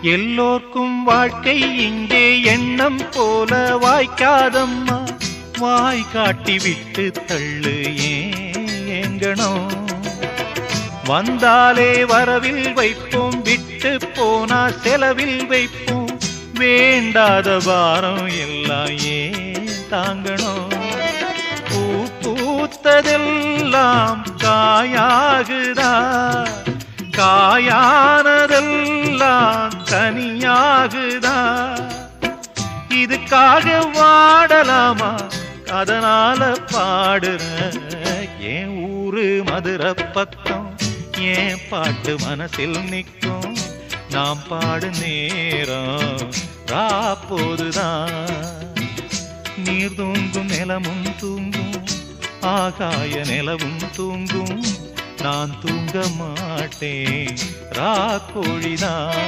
எல்லோர்க்கும் வாழ்க்கை இங்கே எண்ணம் போல வாய்க்காதம்மா. வாய் காட்டி விட்டு தள்ளு ஏங்கணும். வந்தாலே வரவில் வைப்போம், விட்டு போனா செலவில் வைப்போம். வேண்டாத பாரம் எல்லாம் ஏன் தாங்கணும். பூ பூத்ததெல்லாம் காயாகுதா, காயானதெல்லாம் கனியாகுதா. இதுக்காக வாடலாமா, அதனால பாடுற. என் ஊரு மதுரை பக்கம், என் பாட்டு மனசில் நிற்கும். நாம் பாடு நேரம் ராப்போதுதான். நீர் தூங்கும் நிலமும் தூங்கும், ஆகாய நிலவும் தூங்கும். நான் தூங்க மாட்டேன், ராக்கோழிதான்.